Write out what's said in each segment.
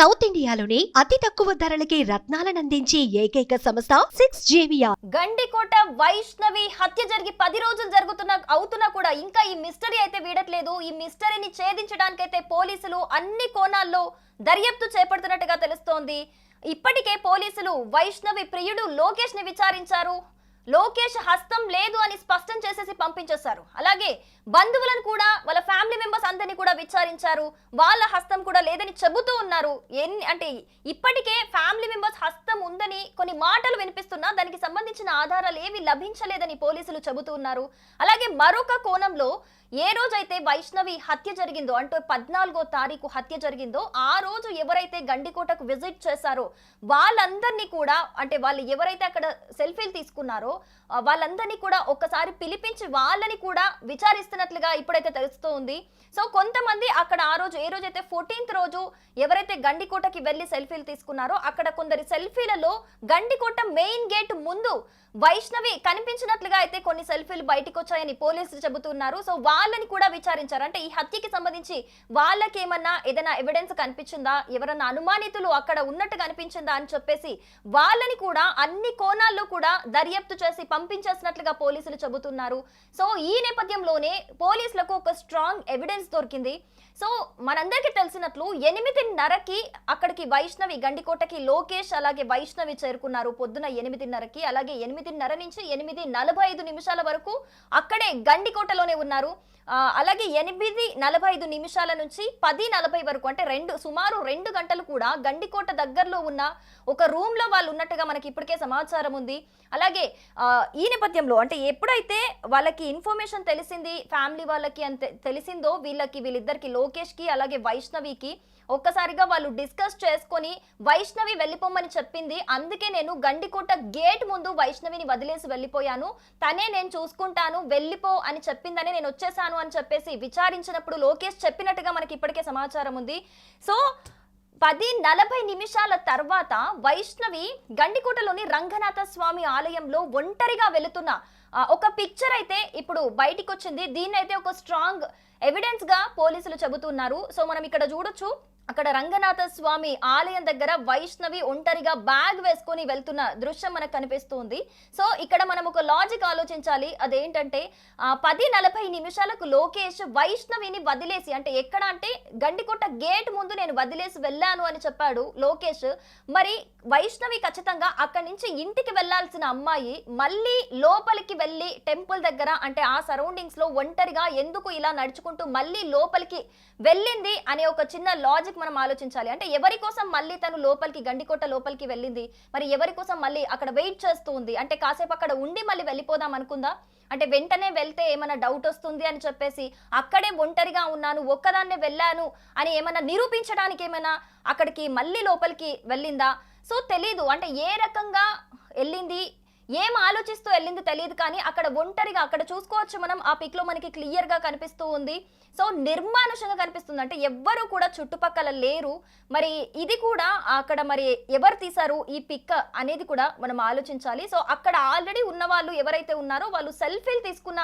South ఇండియాలోని అతి తక్కువ ధరలకి రత్నాలనందించే ఏకైక సంస్థ 6JVR. గండికోట వైష్ణవి హత్య జరిగి 10 రోజులు అవుతున్నా కూడా ఇంకా ఈ మిస్టరీ అయితే వీడట్లేదు. ఈ మిస్టరీని ఛేదించడానికైతే పోలీసులు అన్ని కోణాల్లో దర్యాప్తు చేపడుతున్నట్టుగా తెలుస్తోంది. ఇప్పటికే పోలీసులు వైష్ణవి ప్రియుడు లోకేష్ ని విచారించారు. లోకేష్ హస్తం లేదు అని స్పష్టం చేసేసి పంపించేశారు. అలాగే బంధువులను కూడా వాళ్ళ ఫ్యామిలీ మెంబర్స్ అందరినీ కూడా విచారించారు. వాళ్ళ హస్తం కూడా లేదని చెబుతూ ఉన్నారు. అంటే ఇప్పటికే ఫ్యామిలీ మెంబర్స్ హస్తం ఉందని కొన్ని మాటలు వినిపిస్తున్నా దానికి సంబంధించిన ఆధారాలు ఏవి లభించలేదని పోలీసులు చెబుతూ ఉన్నారు. అలాగే మరొక కోణంలో ఏ రోజైతే వైష్ణవి హత్య జరిగిందో అంటే 14వ తారీఖు హత్య జరిగిందో ఆ రోజు ఎవరైతే గండికోటకు విజిట్ చేశారో వాళ్ళందరినీ కూడా అంటే వాళ్ళు ఎవరైతే అక్కడ సెల్ఫీలు తీసుకున్నారో వాళ్ళందరినీ కూడా ఒక్కసారి పిలిపించి వాళ్ళని కూడా విచారిస్తున్నట్లుగా ఇప్పుడైతే తెలుస్తూ ఉంది. సో కొంతమంది అక్కడ ఆ రోజు ఏ రోజైతే 14th రోజు ఎవరైతే గండికోటకి వెళ్ళి సెల్ఫీలు తీసుకున్నారో అక్కడ కొందరి సెల్ఫీలలో గండికోట మెయిన్ గేట్ ముందు వైష్ణవి కనిపించినట్లుగా అయితే కొన్ని సెల్ఫీలు బయటకు వచ్చాయని పోలీసులు చెబుతున్నారు. సో వాళ్ళని కూడా విచారించారు. అంటే ఈ హత్యకి సంబంధించి వాళ్ళకి ఏదైనా ఎవిడెన్స్ కనిపించిందా, ఎవరన్నా అనుమానితులు అక్కడ ఉన్నట్టు కనిపించిందా అని చెప్పేసి వాళ్ళని కూడా అన్ని కోణాల్లో కూడా దర్యాప్తు చేసి పంపించేసినట్లుగా పోలీసులు చెబుతున్నారు. సో ఈ నేపథ్యంలోనే పోలీసులకు ఒక స్ట్రాంగ్ ఎవిడెన్స్ దొరికింది. సో మనందరికీ తెలిసినట్లు 8:30కి అక్కడికి వైష్ణవి గండికోటకి లోకేష్ అలాగే వైష్ణవి చేరుకున్నారు. పొద్దున 8:30కి అలాగే 8:30 నుంచి 8:45 వరకు అక్కడే గండికోటలోనే ఉన్నారు. అలాగే 8:45 నుంచి 10:40 వరకు అంటే సుమారు 2 గంటలు కూడా గండికోట దగ్గరలో ఉన్న ఒక రూమ్ లో వాళ్ళు ఉన్నట్టుగా మనకి ఇప్పటికే సమాచారం ఉంది. అలాగే ఈ నేపథ్యంలో అంటే ఎప్పుడైతే వాళ్ళకి ఇన్ఫర్మేషన్ తెలిసింది ఫ్యామిలీ వాళ్ళకి అంతే తెలిసిందో వీళ్ళిద్దరికి లోకేష్ కి అలాగే వైష్ణవికి ఒక్కసారిగా వాళ్ళు డిస్కస్ చేసుకొని వైష్ణవి వెళ్ళిపోమని చెప్పింది. అందుకే నేను గండికోట గేట్ ముందు వైష్ణవిని వదిలేసి వెళ్ళిపోయాను, తనే నేను చూసుకుంటాను వెళ్ళిపో అని చెప్పిందని నేను వచ్చేసాను అని చెప్పేసి విచారించినప్పుడు లోకేష్ చెప్పినట్టుగా మనకి ఇప్పటికే సమాచారం ఉంది. సో 10:40 తర్వాత వైష్ణవి గండికోటలోని రంగనాథ స్వామి ఆలయంలో ఒంటరిగా వెళుతున్న ఒక పిక్చర్ అయితే ఇప్పుడు బయటికి వచ్చింది. దీన్ని అయితే ఒక స్ట్రాంగ్ ఎవిడెన్స్ గా పోలీసులు చెబుతున్నారు. సో మనం ఇక్కడ చూడొచ్చు, అక్కడ రంగనాథ స్వామి ఆలయం దగ్గర వైష్ణవి ఒంటరిగా బ్యాగ్ వేసుకొని వెళ్తున్న దృశ్యం మనకు కనిపిస్తుంది. సో ఇక్కడ మనం ఒక లాజిక్ ఆలోచించాలి. అదేంటంటే 10:40 లోకేష్ వైష్ణవిని వదిలేసి అంటే ఎక్కడ అంటే గండికోట గేట్ ముందు నేను వదిలేసి వెళ్ళాను అని చెప్పాడు లోకేష్. మరి వైష్ణవి ఖచ్చితంగా అక్కడి నుంచి ఇంటికి వెళ్లాల్సిన అమ్మాయి మళ్ళీ లోపలికి వెళ్ళి టెంపుల్ దగ్గర అంటే ఆ సరౌండింగ్స్ లో ఒంటరిగా ఎందుకు ఇలా నడుచుకుంటూ మళ్ళీ లోపలికి వెళ్ళింది అనే ఒక చిన్న లాజిక్ మనం ఆలోచించాలి. అంటే ఎవరి కోసం మళ్ళీ తను లోపలికి గండికోట లోపలికి వెళ్ళింది, మరి ఎవరి కోసం మళ్ళీ అక్కడ వెయిట్ చేస్తూ ఉంది అంటే కాసేపు అక్కడ ఉండి మళ్ళీ వెళ్ళిపోదాం అనుకుందా, అంటే వెంటనే వెళ్తే ఏమైనా డౌట్ వస్తుంది అని చెప్పేసి అక్కడే ఒంటరిగా ఉన్నాను ఒక్కదాన్నే వెళ్ళాను అని ఏమైనా నిరూపించడానికి ఏమైనా అక్కడికి మళ్ళీ లోపలికి వెళ్ళిందా? సో తెలీదు. అంటే ఏ రకంగా వెళ్ళింది, ఏం ఆలోచిస్తూ వెళ్ళింది తెలియదు. కానీ అక్కడ ఒంటరిగా అక్కడ చూసుకోవచ్చు మనం ఆ పిక్ లో మనకి క్లియర్ గా కనిపిస్తూ ఉంది. సో నిర్మానుషంగా కనిపిస్తుంది, అంటే ఎవ్వరూ కూడా చుట్టుపక్కల లేరు. మరి ఇది కూడా అక్కడ మరి ఎవరు తీశారు ఈ పిక్ అనేది కూడా మనం ఆలోచించాలి. సో అక్కడ ఆల్రెడీ ఉన్న వాళ్ళు ఎవరైతే ఉన్నారో వాళ్ళు సెల్ఫీలు తీసుకున్న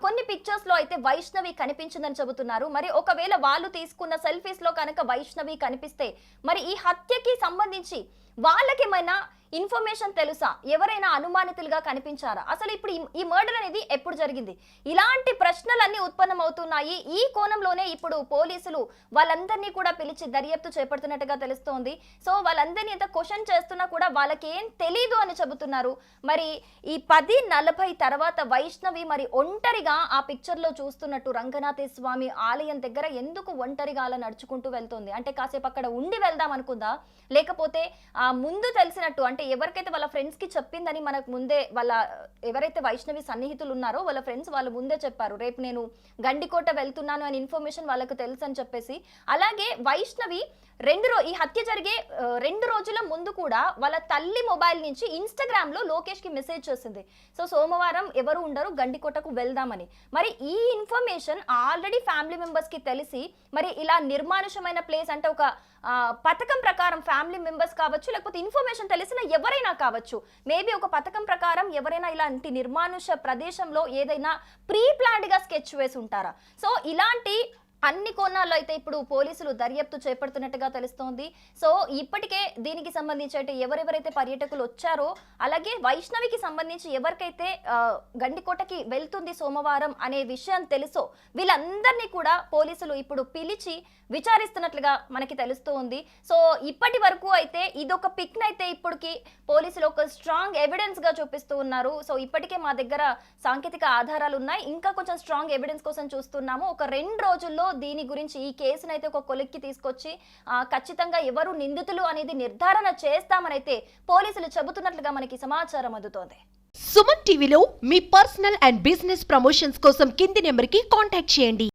కొన్ని పిక్చర్స్ లో అయితే వైష్ణవి కనిపించిందని చెబుతున్నారు. మరి ఒకవేళ వాళ్ళు తీసుకున్న సెల్ఫీస్ లో కనుక వైష్ణవి కనిపిస్తే మరి ఈ హత్యకి సంబంధించి వాళ్ళకేమైనా ఇన్ఫర్మేషన్ తెలుసా, ఎవరైనా అనుమానితులుగా కనిపించారా, అసలు ఇప్పుడు ఈ మర్డర్ అనేది ఎప్పుడు జరిగింది, ఇలాంటి ప్రశ్నలన్నీ ఉత్పన్నమవుతున్నాయి. ఈ కోణంలోనే ఇప్పుడు పోలీసులు వాళ్ళందరినీ కూడా పిలిచి దర్యాప్తు చేపడుతున్నట్టుగా తెలుస్తోంది. సో వాళ్ళందరినీ ఎంత క్వశ్చన్ చేస్తున్నా కూడా వాళ్ళకి ఏం తెలీదు అని చెబుతున్నారు. మరి ఈ 10:40 తర్వాత వైష్ణవి మరి ఒంటరిగా ఆ పిక్చర్ లో చూస్తున్నట్టు రంగనాథ స్వామి ఆలయం దగ్గర ఎందుకు ఒంటరిగా అలా నడుచుకుంటూ వెళ్తుంది, అంటే కాసేపు అక్కడ ఉండి వెళ్దాం అనుకుందా, లేకపోతే ముందు తెలిసినట్టు అంటే ఎవరికైతే వాళ్ళ ఫ్రెండ్స్ కి చెప్పిందని మనకు ముందే వాళ్ళ ఎవరైతే వైష్ణవి సన్నిహితులు ఉన్నారో వాళ్ళ ఫ్రెండ్స్ వాళ్ళు ముందే చెప్పారు రేపు నేను గండికోట వెళ్తున్నాను అని ఇన్ఫర్మేషన్ వాళ్ళకు తెలుసు అని చెప్పేసి. అలాగే వైష్ణవి ఈ హత్య జరిగే 2 రోజుల ముందు కూడా వాళ్ళ తల్లి మొబైల్ నుంచి ఇన్స్టాగ్రామ్ లో లోకేష్ కి మెసేజ్ చేసింది. సో సోమవారం ఎవరు ఉండరు గండికోటకు వెళ్దామని. మరి ఈ ఇన్ఫర్మేషన్ ఆల్రెడీ ఫ్యామిలీ మెంబర్స్ కి తెలిసి మరి ఇలా నిర్మానుషమైన ప్లేస్ అంటే ఒక పథకం ప్రకారం ఫ్యామిలీ మెంబర్స్ కావచ్చు లేకపోతే ఇన్ఫర్మేషన్ తెలిసిన ఎవరైనా కావచ్చు, మేబీ ఒక పథకం ప్రకారం ఎవరైనా ఇలాంటి నిర్మానుష ప్రదేశంలో ఏదైనా ప్రీ ప్లాన్డ్ గా స్కెచ్ వేసి ఉంటారా. సో ఇలాంటి అన్ని కోణాల్లో అయితే ఇప్పుడు పోలీసులు దర్యాప్తు చేపడుతున్నట్టుగా తెలుస్తోంది. సో ఇప్పటికే దీనికి సంబంధించి అంటే ఎవరెవరైతే పర్యాటకులు వచ్చారో, అలాగే వైష్ణవికి సంబంధించి ఎవరికైతే గండికోటకి వెళ్తుంది సోమవారం అనే విషయం తెలుసో వీళ్ళందరినీ కూడా పోలీసులు ఇప్పుడు పిలిచి విచారిస్తున్నట్లుగా మనకి తెలుస్తూ ఉంది. సో ఇప్పటి వరకు అయితే ఇదొక పిక్ అయితే ఇప్పటికి పోలీసులు ఒక స్ట్రాంగ్ ఎవిడెన్స్ గా చూపిస్తూ ఉన్నారు. సో ఇప్పటికే మా దగ్గర సాంకేతిక ఆధారాలు ఉన్నాయి, ఇంకా కొంచెం స్ట్రాంగ్ ఎవిడెన్స్ కోసం చూస్తున్నాము. ఒక 2 రోజుల్లో దీని గురించి ఈ కేసును అయితే ఒక కొలిక్కి తీసుకొచ్చి ఖచ్చితంగా ఎవరు నిందితులు అనేది నిర్ధారణ చేస్తామని అయితే పోలీసులు చెబుతున్నట్లుగా మనకి సమాచారం అందుతోంది. సుమన్ టీవీలో మీ పర్సనల్ అండ్ బిజినెస్ ప్రమోషన్స్ కోసం కింది నెంబర్కి కాంటాక్ట్ చేయండి.